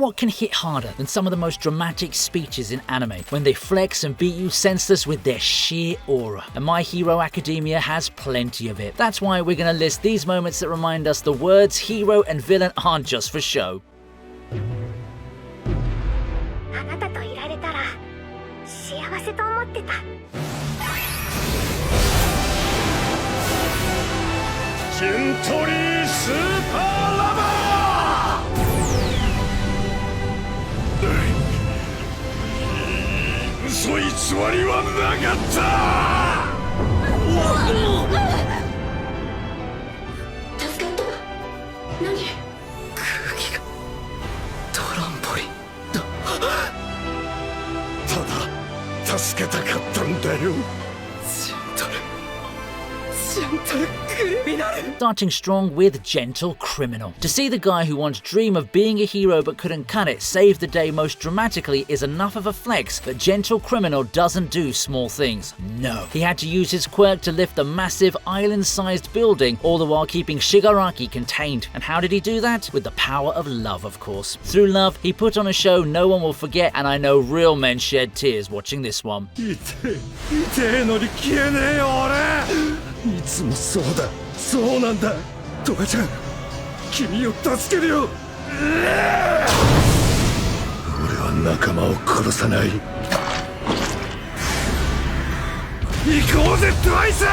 what can hit harder than some of the most dramatic speeches in anime, when they flex and beat you senseless with their sheer aura? And My Hero Academia has plenty of it. That's why we're going to list these moments that remind us the words hero and villain aren't just for show. Starting strong with Gentle Criminal. To see the guy who once dreamed of being a hero but couldn't cut it save the day most dramatically is enough of a flex that Gentle Criminal doesn't do small things. No. He had to use his quirk to lift a massive island-sized building, all the while keeping Shigaraki contained. And how did he do that? With the power of love, of course. Through love, he put on a show no one will forget, and I know real men shed tears watching this one. そうなんだトガちゃん君を助けるよ俺は仲間を殺さない行こうぜトワイス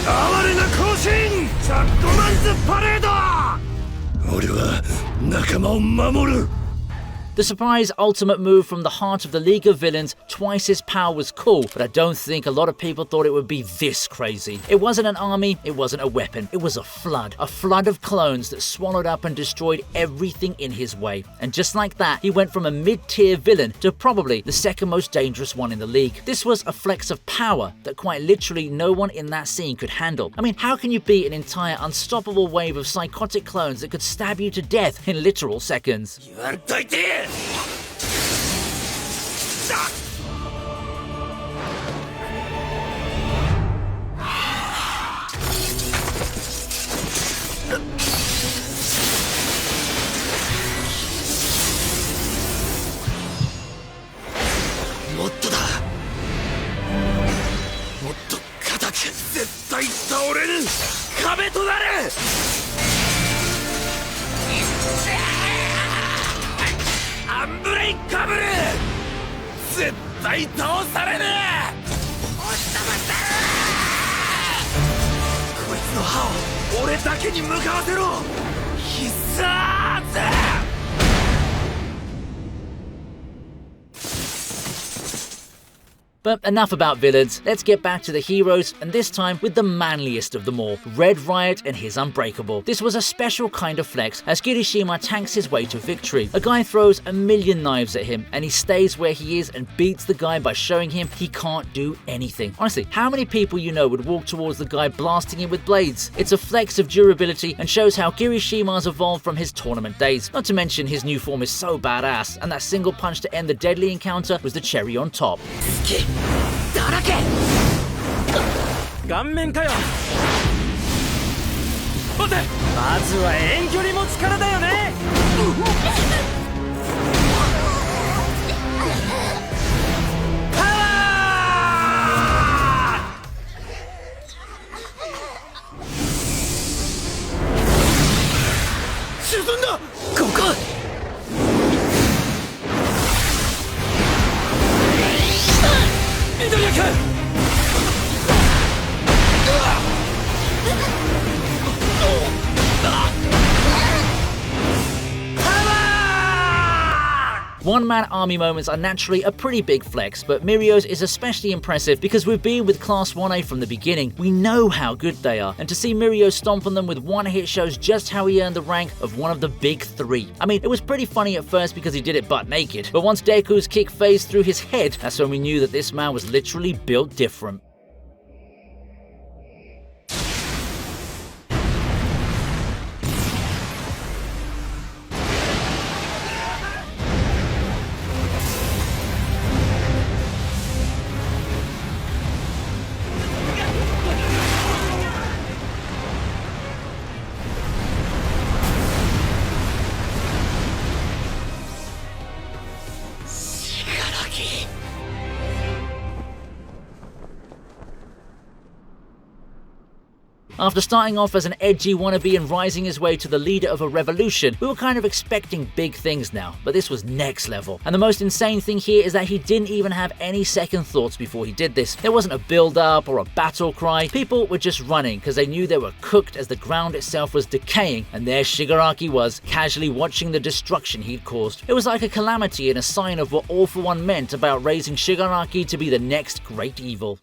哀れな行進チャットマンズパレード俺は仲間を守る The surprise ultimate move from the heart of the League of Villains, twice his power, was cool, but I don't think a lot of people thought it would be this crazy. It wasn't an army, it wasn't a weapon, it was a flood of clones that swallowed up and destroyed everything in his way. And just like that, he went from a mid-tier villain to probably the second most dangerous one in the league. This was a flex of power that quite literally no one in that scene could handle. I mean, how can you beat an entire unstoppable wave of psychotic clones that could stab you to death in literal seconds? But enough about villains, let's get back to the heroes, and this time with the manliest of them all, Red Riot and his Unbreakable. This was a special kind of flex as Kirishima tanks his way to victory. A guy throws a million knives at him and he stays where he is and beats the guy by showing him he can't do anything. Honestly, how many people you know would walk towards the guy blasting him with blades? It's a flex of durability and shows how Kirishima's evolved from his tournament days. Not to mention his new form is so badass, and that single punch to end the deadly encounter was the cherry on top. だらけ顔面かよ待てまずは遠距離持つからだよねパワー沈んだここ緑役One-man army moments are naturally a pretty big flex, but Mirio's is especially impressive because we've been with Class 1A from the beginning. We know how good they are, and to see Mirio stomp on them with one hit shows just how he earned the rank of one of the big three. I mean, it was pretty funny at first because he did it butt naked, but once Deku's kick phased through his head, that's when we knew that this man was literally built different. After starting off as an edgy wannabe and rising his way to the leader of a revolution, we were kind of expecting big things now, but this was next level. And the most insane thing here is that he didn't even have any second thoughts before he did this. There wasn't a build-up or a battle cry. People were just running because they knew they were cooked as the ground itself was decaying, and there Shigaraki was, casually watching the destruction he'd caused. It was like a calamity and a sign of what All For One meant about raising Shigaraki to be the next great evil.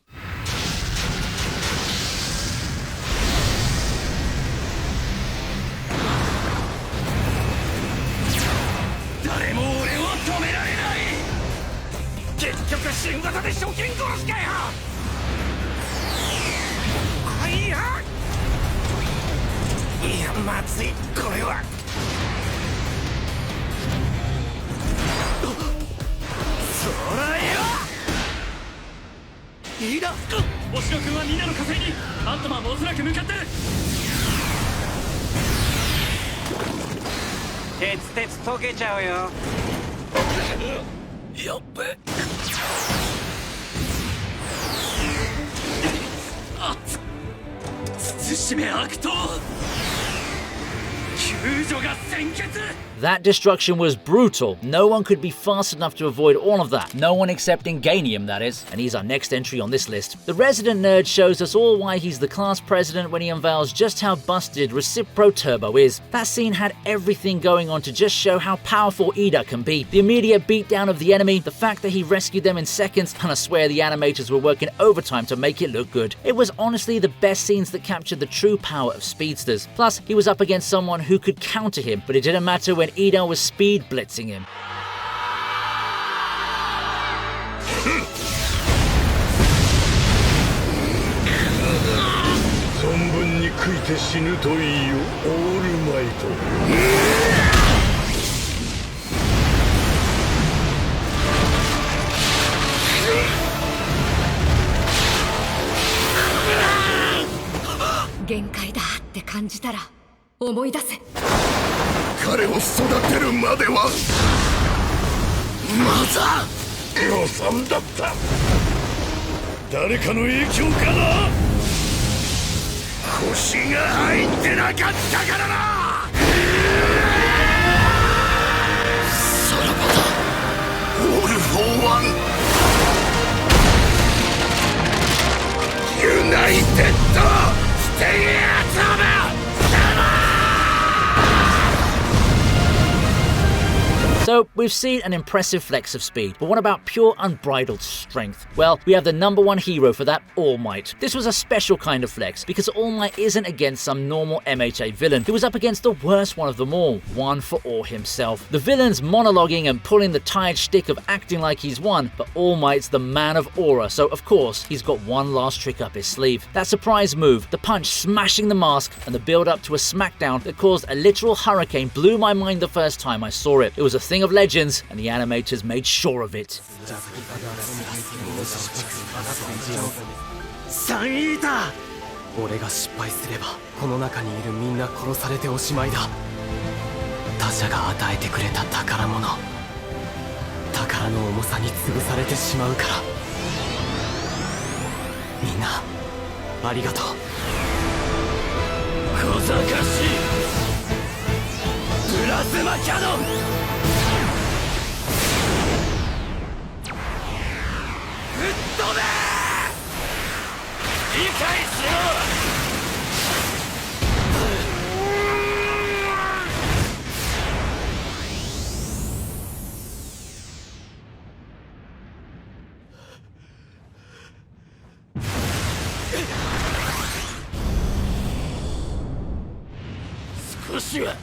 That destruction was brutal. No one could be fast enough to avoid all of that. No one except Inganium, that is. And he's our next entry on this list. The resident nerd shows us all why he's the class president when he unveils just how busted Recipro Turbo is. That scene had everything going on to just show how powerful Ida can be. The immediate beatdown of the enemy, the fact that he rescued them in seconds, and I swear the animators were working overtime to make it look good. It was honestly the best scenes that captured the true power of speedsters. Plus, he was up against someone who could counter him, but it didn't matter when Ida was speed blitzing him. 存分に食いて死ぬといいよ、オールマイト。限界だって感じたら思い出せ。彼を育てるまではまだ予算だった。誰かの影響かな。腰が入ってなかったからな。さらばだ、オールフォーワン、ユナイテッドステイアツアブ。 So, we've seen an impressive flex of speed, but what about pure unbridled strength? Well, we have the #1 hero for that, All Might. This was a special kind of flex, because All Might isn't against some normal MHA villain. He was up against the worst one of them all, One For All himself. The villain's monologuing and pulling the tired shtick of acting like he's won, but All Might's the man of aura, so of course, he's got one last trick up his sleeve. That surprise move, the punch smashing the mask, and the build up to a smackdown that caused a literal hurricane blew my mind the first time I saw it. It was a thing of legends, and the animators made sure of it. サンイーター、俺が失敗すればこの中にいるみんな殺されておしまいだ。他者が与えてくれた宝物、宝の重さに潰されてしまうから。みんなありがとう。小賢しいプラズマキャノン。 理解しろ。少しは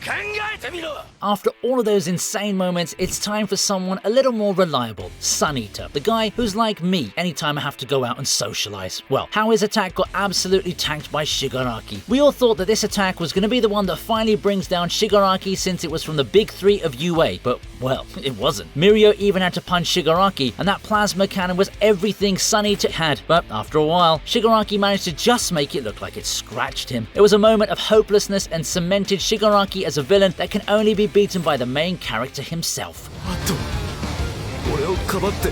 考えてみろ。 After all of those insane moments, it's time for someone a little more reliable, Sun Eater, the guy who's like me anytime I have to go out and socialize. Well, how his attack got absolutely tanked by Shigaraki. We all thought that this attack was going to be the one that finally brings down Shigaraki since it was from the big three of UA, but well, it wasn't. Mirio even had to punch Shigaraki, and that plasma cannon was everything Sun Eater had, but after a while, Shigaraki managed to just make it look like it scratched him. It was a moment of hopelessness and cemented Shigaraki as a villain that can only be beaten by the main character himself. 俺をかばって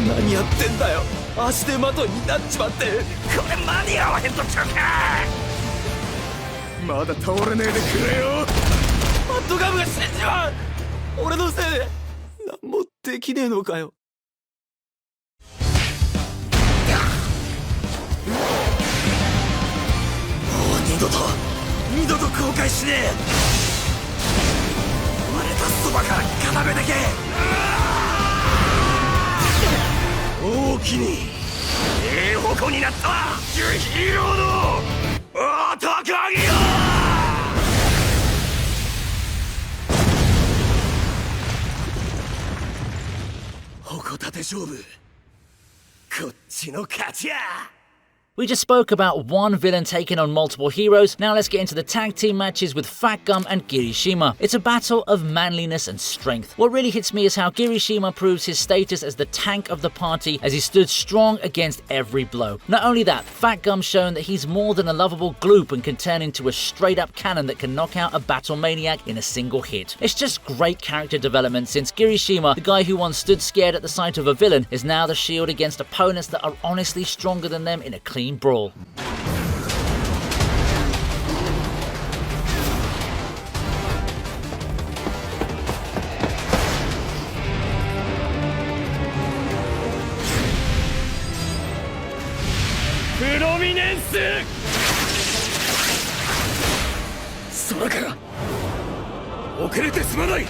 何やってんだよ。足手まといになっちまって。これ間に合わへんとちゃうか。まだ倒れねえでくれよ。マッドガムが死んじまう。俺のせいで何もできねえのかよ。もう二度と後悔しねえ。割れたそばから固めてけ。大きにええ矛になったわ。ヒーローの高木よ。矛立て勝負、こっちの勝ちや。We just spoke about one villain taking on multiple heroes. Now let's get into the tag team matches with Fat Gum and Kirishima. It's a battle of manliness and strength. What really hits me is how Kirishima proves his status as the tank of the party as he stood strong against every blow. Not only that, Fat Gum's shown that he's more than a lovable gloop and can turn into a straight up cannon that can knock out a battle maniac in a single hit. It's just great character development since Kirishima, the guy who once stood scared at the sight of a villain, is now the shield against opponents that are honestly stronger than them in a clean brawl. プロミネンス。空から遅れてすまない。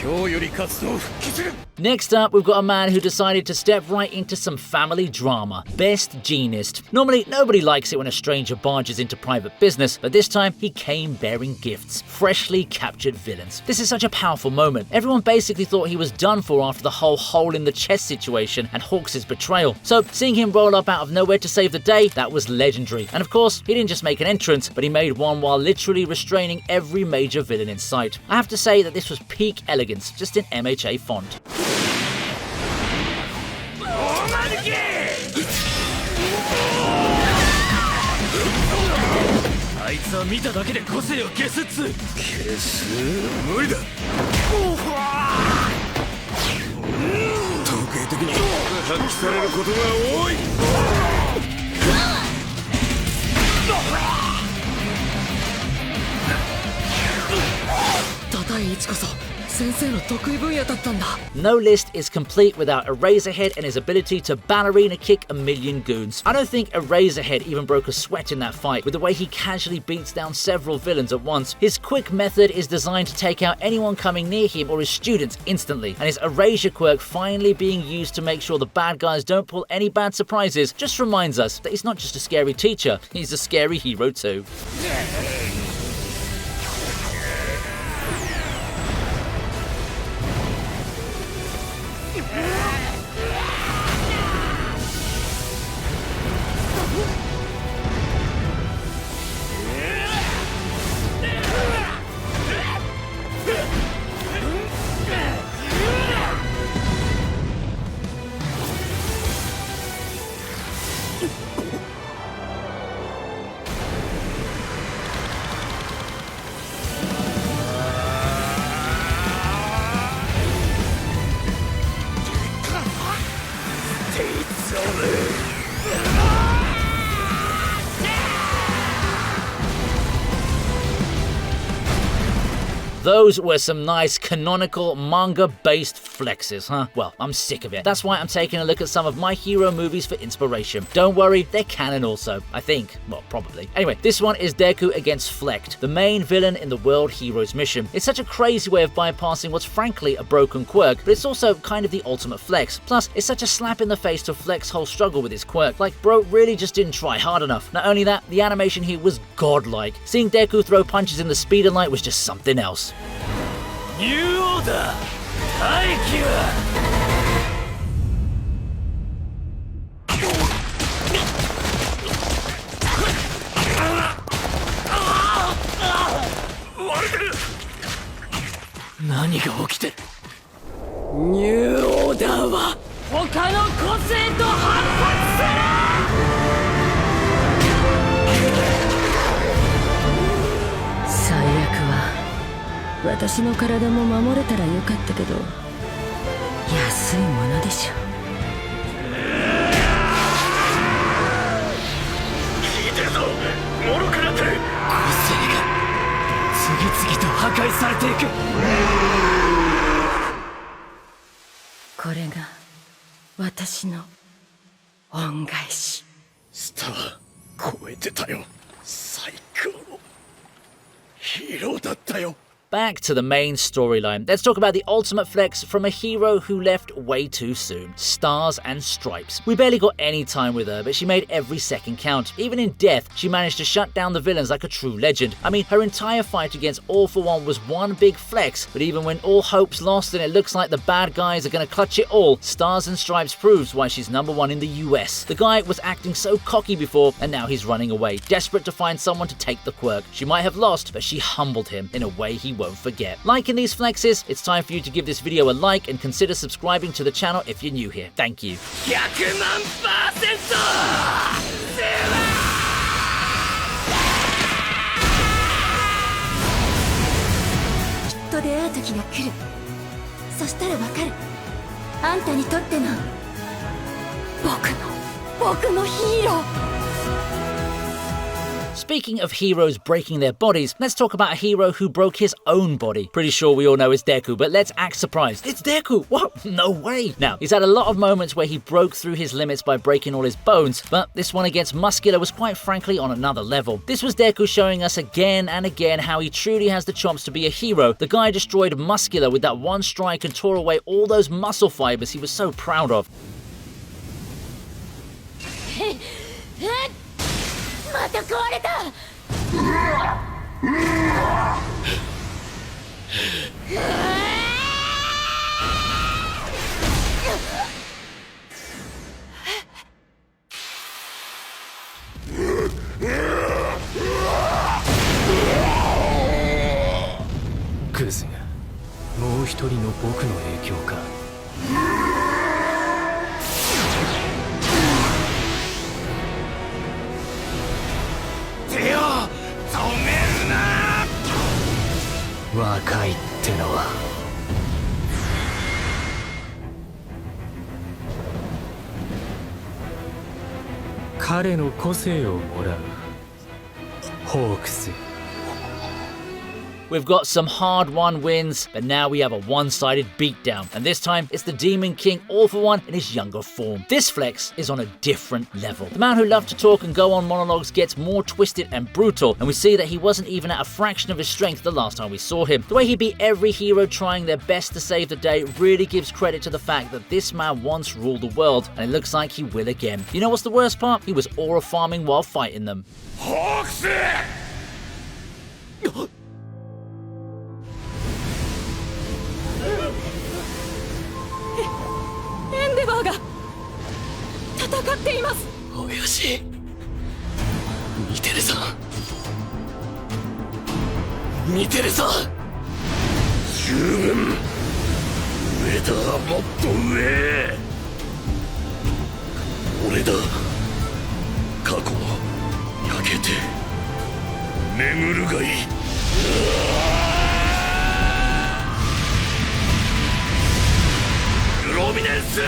今日より活動復帰する。 Next up, we've got a man who decided to step right into some family drama. Best Jeanist. Normally, nobody likes it when a stranger barges into private business, but this time he came bearing gifts. Freshly captured villains. This is such a powerful moment. Everyone basically thought he was done for after the whole hole in the chest situation and Hawks' betrayal. So seeing him roll up out of nowhere to save the day, that was legendary. And of course, he didn't just make an entrance, but he made one while literally restraining every major villain in sight. I have to say that this was peak elegance, just in MHA font. あいつは見ただけで個性を消すっつ。消す？無理だ。統計的に発揮されることが多い。叩い位置こそ先生の得意分野だったんだ。 No list is complete without Eraserhead and his ability to ballerina kick a million goons. I don't think Eraserhead even broke a sweat in that fight with the way he casually beats down several villains at once. His quick method is designed to take out anyone coming near him or his students instantly, and his Erasure quirk finally being used to make sure the bad guys don't pull any bad surprises just reminds us that he's not just a scary teacher, he's a scary hero too. Those were some nice canonical manga-based flexes, huh? Well, I'm sick of it. That's why I'm taking a look at some of my hero movies for inspiration. Don't worry, they're canon also, I think. Well, probably. Anyway, this one is Deku against Flecht, the main villain in the World Heroes mission. It's such a crazy way of bypassing what's frankly a broken quirk, but it's also kind of the ultimate flex. Plus, it's such a slap in the face to Flecht's whole struggle with his quirk. Like, bro really just didn't try hard enough. Not only that, the animation here was godlike. Seeing Deku throw punches in the speed and light was just something else. New Order! Taikyu! 何が起きてる？ニューオーダーは他の個性と反発する！最悪は私の体も守れたらよかったけど安いものでしょ。されていく。これが私の恩返し。スター超えてたよ。最高のヒーローだったよ。 Back to the main storyline. Let's talk about the ultimate flex from a hero who left way too soon. Stars and Stripes. We barely got any time with her, but she made every second count. Even in death, she managed to shut down the villains like a true legend. I mean, her entire fight against All For One was one big flex, but even when all hope's lost and it looks like the bad guys are gonna clutch it all, Stars and Stripes proves why she's #1 in the US. The guy was acting so cocky before, and now he's running away, desperate to find someone to take the quirk. She might have lost, but she humbled him in a way he won't forget. Liking these flexes, it's time for you to give this video a like and consider subscribing to the channel if you're new here. Thank you. 100万%きっと出会う時が来る。そしたらわかる。あんたにとっての僕のヒーロー。 Speaking of heroes breaking their bodies, let's talk about a hero who broke his own body. Pretty sure we all know it's Deku, but let's act surprised. It's Deku! What? No way! Now, he's had a lot of moments where he broke through his limits by breaking all his bones, but this one against Muscular was quite frankly on another level. This was Deku showing us again and again how he truly has the chops to be a hero. The guy destroyed Muscular with that one strike and tore away all those muscle fibers he was so proud of. また壊れた。クズがもう一人の僕の影響か。手を止めるな。若いってのは彼の個性をもらう。ホークス。 We've got some hard-won wins, but now we have a one-sided beatdown. And this time, it's the Demon King All For One in his younger form. This flex is on a different level. The man who loved to talk and go on monologues gets more twisted and brutal, and we see that he wasn't even at a fraction of his strength the last time we saw him. The way he beat every hero trying their best to save the day really gives credit to the fact that this man once ruled the world, and it looks like he will again. You know what's the worst part? He was aura farming while fighting them. ホークス。エンデバーが戦っています。およし見てるぞ見てるぞ。十分上だ。もっと上。俺だ。過去焼けて眠るがいい。ルロミネンス。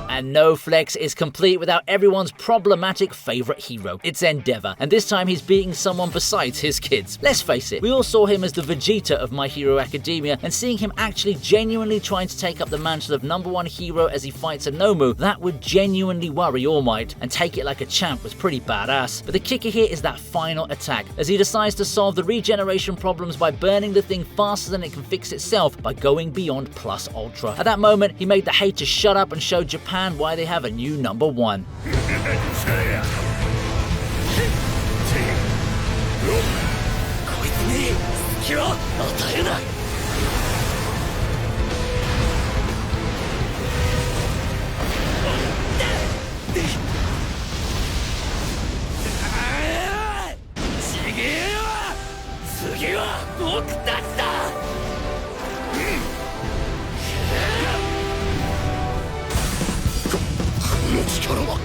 And no flex is complete without everyone's problematic favourite hero. It's Endeavor, and this time he's beating someone besides his kids. Let's face it, we all saw him as the Vegeta of My Hero Academia, and seeing him actually genuinely trying to take up the mantle of #1 hero as he fights Anomu, that would genuinely worry All Might, and take it like a champ was pretty badass. But the kicker here is that final attack, as he decides to solve the regeneration problems by burning the thing faster than it can fix itself by going beyond Plus Ultra. At that moment, he made the haters shut up and showed Japan why they have a new #1. こいつに隙を与えない。ちげえよ。次は僕たちだ。この力は。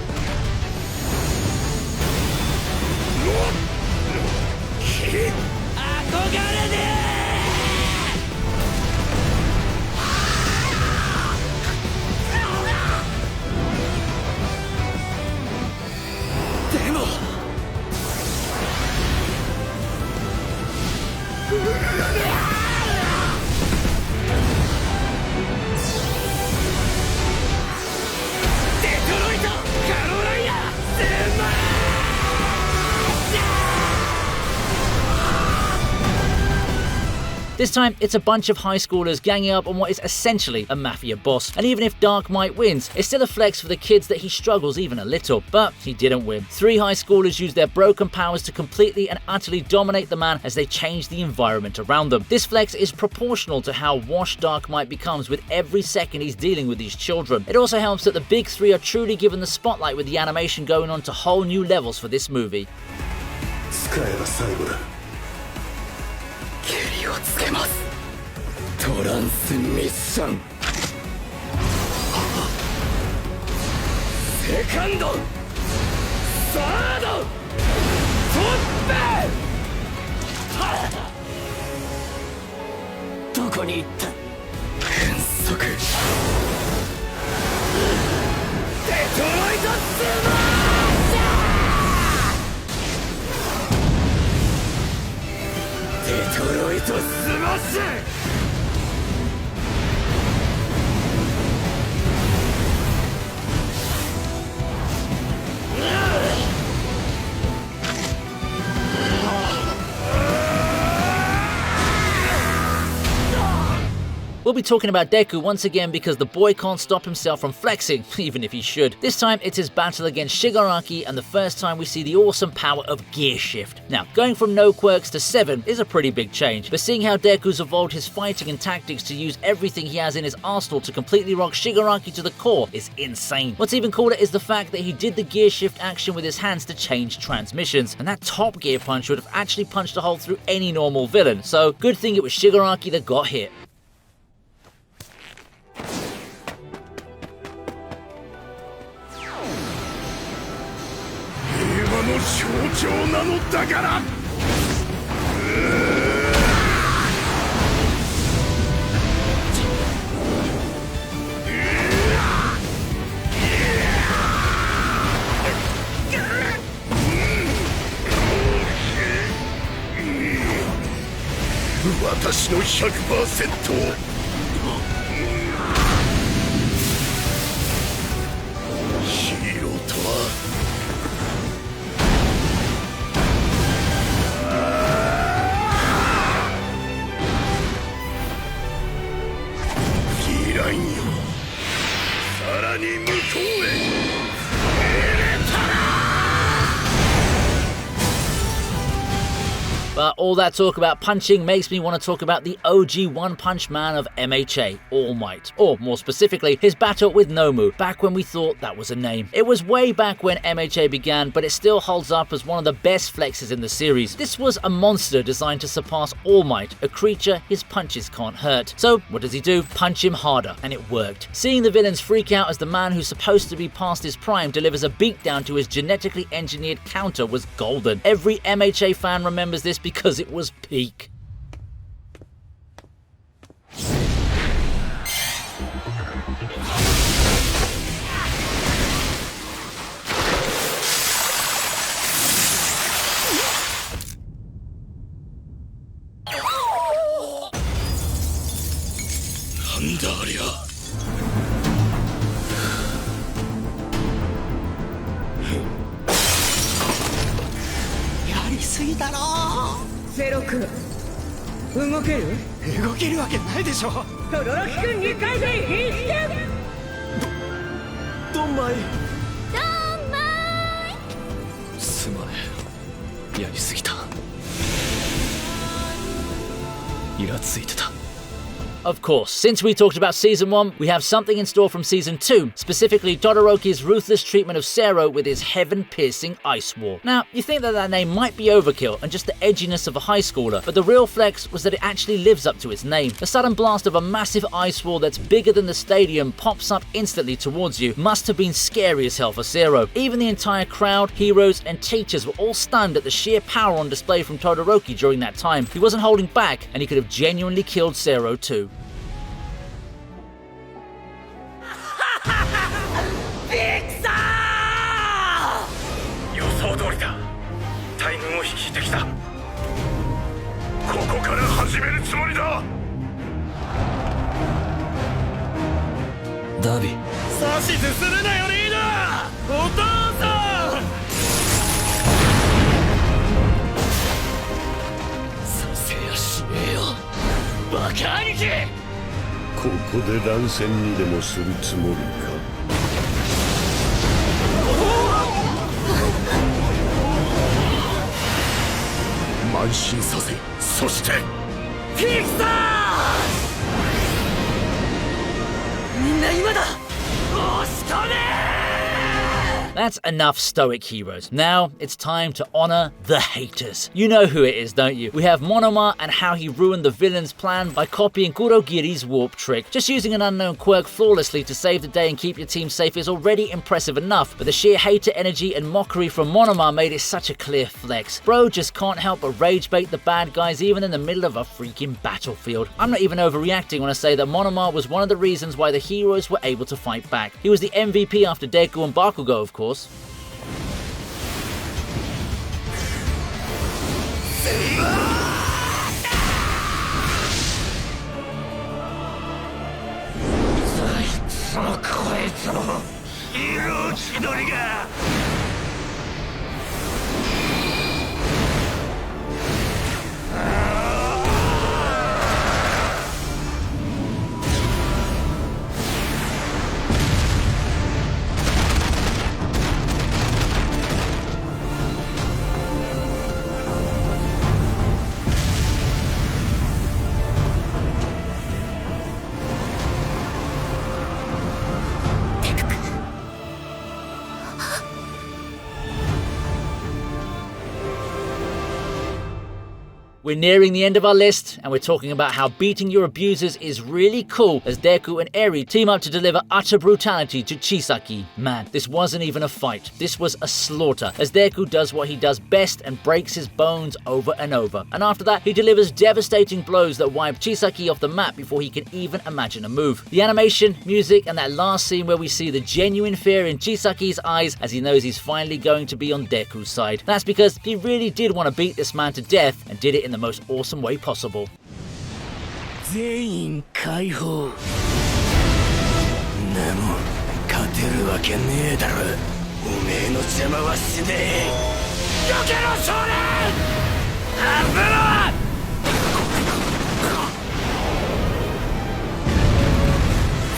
This time, it's a bunch of high schoolers ganging up on what is essentially a mafia boss. And even if Dark Might wins, it's still a flex for the kids that he struggles even a little. But he didn't win. 3 high schoolers use their broken powers to completely and utterly dominate the man as they change the environment around them. This flex is proportional to how washed Dark Might becomes with every second he's dealing with these children. It also helps that the big 3 are truly given the spotlight with the animation going on to whole new levels for this movie. 使えば最後だ。ケリをつけます。トランスミッション。セカンド、サード、トップ。どこに行った？変則。デトロイトスマッシュ！デトロイトスマッシュ！We'll be talking about Deku once again because the boy can't stop himself from flexing, even if he should. This time it's his battle against Shigaraki and the first time we see the awesome power of Gear Shift. Now, going from no quirks to 7 is a pretty big change, but seeing how Deku's evolved his fighting and tactics to use everything he has in his arsenal to completely rock Shigaraki to the core is insane. What's even cooler is the fact that he did the Gear Shift action with his hands to change transmissions, and that top gear punch would have actually punched a hole through any normal villain, so good thing it was Shigaraki that got hit. 象徴なのだから。私の 100%。ヒーローとは。 さらに向こうへ。 But all that talk about punching makes me want to talk about the OG One Punch Man of MHA, All Might. Or more specifically, his battle with Nomu, back when we thought that was a name. It was way back when MHA began, but it still holds up as one of the best flexes in the series. This was a monster designed to surpass All Might, a creature his punches can't hurt. So what does he do? Punch him harder, and it worked. Seeing the villains freak out as the man who's supposed to be past his prime delivers a beatdown to his genetically engineered counter was golden. Every MHA fan remembers this because it was peak. なんだありゃ。やりすぎだろ。ゼロ君、動ける？動けるわけないでしょ。轟君2回で必死。ドンマイ。ドンマイ。すまねえ、やりすぎた。イラついてた。 Of course, since we talked about Season 1, we have something in store from Season 2, specifically Todoroki's ruthless treatment of Sero with his heaven-piercing Ice War. Now, you think that name might be overkill and just the edginess of a high schooler, but the real flex was that it actually lives up to its name. The sudden blast of a massive ice wall that's bigger than the stadium pops up instantly towards you must have been scary as hell for Sero. Even the entire crowd, heroes, and teachers were all stunned at the sheer power on display from Todoroki during that time. He wasn't holding back, and he could have genuinely killed Sero too. 予想通りだ。大軍を率いてきた。ここから始めるつもりだ。ダビ。指図するなよリーダー。お父さん。させやしねえよ。バカ兄貴。ここで乱戦にでもするつもりか。慢心させ、そしてフィニックスだ。みんな今だ。押し込め。 That's enough stoic heroes. Now it's time to honor the haters. You know who it is, don't you? We have Monoma and how he ruined the villain's plan by copying Kurogiri's warp trick. Just using an unknown quirk flawlessly to save the day and keep your team safe is already impressive enough, but the sheer hater energy and mockery from Monoma made it such a clear flex. Bro just can't help but rage bait the bad guys even in the middle of a freaking battlefield. I'm not even overreacting when I say that Monoma was one of the reasons why the heroes were able to fight back. He was the MVP after Deku and Bakugo, of course. そのこいつのヒーロー気取りが。 We're nearing the end of our list, and we're talking about how beating your abusers is really cool as Deku and Eri team up to deliver utter brutality to Chisaki. Man, this wasn't even a fight. This was a slaughter, as Deku does what he does best and breaks his bones over and over. And after that, he delivers devastating blows that wipe Chisaki off the map before he can even imagine a move. The animation, music, and that last scene where we see the genuine fear in Chisaki's eyes as he knows he's finally going to be on Deku's side. That's because he really did want to beat this man to death and did it in the most awesome way possible. 全員解放。でも勝てるわけねえだろ。おめえの邪魔はしねえ。避けろ少年。危ない。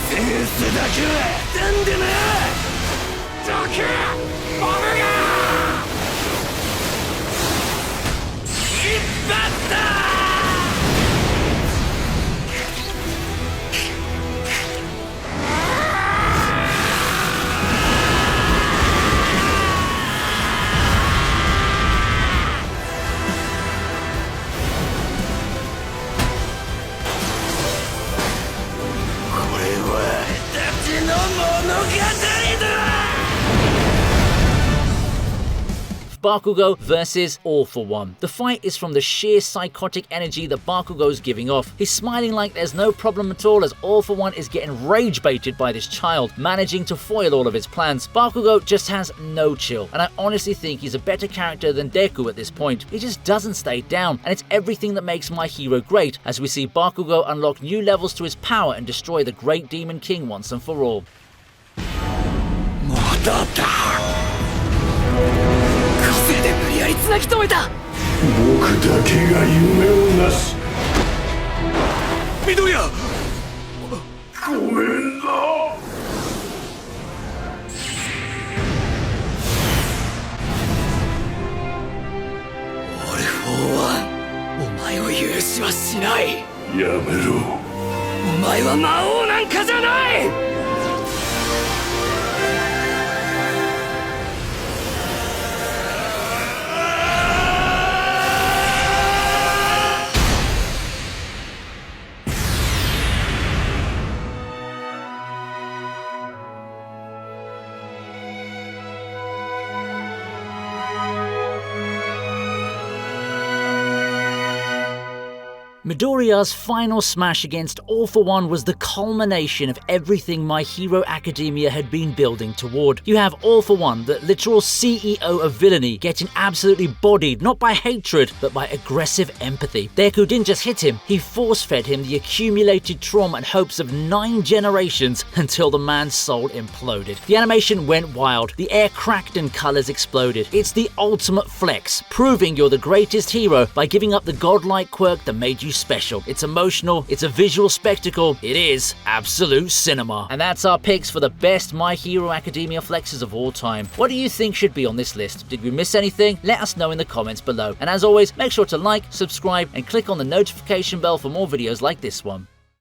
センスだけはなんでもどけボムが。 引っ張った。 これはたちの物語だ。 Bakugo versus All for One. The fight is from the sheer psychotic energy that Bakugo's giving off. He's smiling like there's no problem at all as All for One is getting rage baited by this child, managing to foil all of his plans. Bakugo just has no chill, and I honestly think he's a better character than Deku at this point. He just doesn't stay down, and it's everything that makes my hero great, as we see Bakugo unlock new levels to his power and destroy the great Demon King once and for all. で無理やり繋ぎ止めた。僕だけが夢をなす。緑谷。ごめんな。オルフォーはお前を許しはしない。やめろ。お前は魔王なんかじゃない。 Midoriya's final smash against All for One was the culmination of everything My Hero Academia had been building toward. You have All for One, the literal CEO of villainy, getting absolutely bodied not by hatred but by aggressive empathy. Deku didn't just hit him, he force-fed him the accumulated trauma and hopes of 9 generations until the man's soul imploded. The animation went wild, the air cracked and colours exploded. It's the ultimate flex, proving you're the greatest hero by giving up the godlike quirk that made you special. It's emotional, it's a visual spectacle, it is absolute cinema. And that's our picks for the best My Hero Academia flexes of all time. What do you think should be on this list? Did we miss anything? Let us know in the comments below. And as always, make sure to like, subscribe, and click on the notification bell for more videos like this one.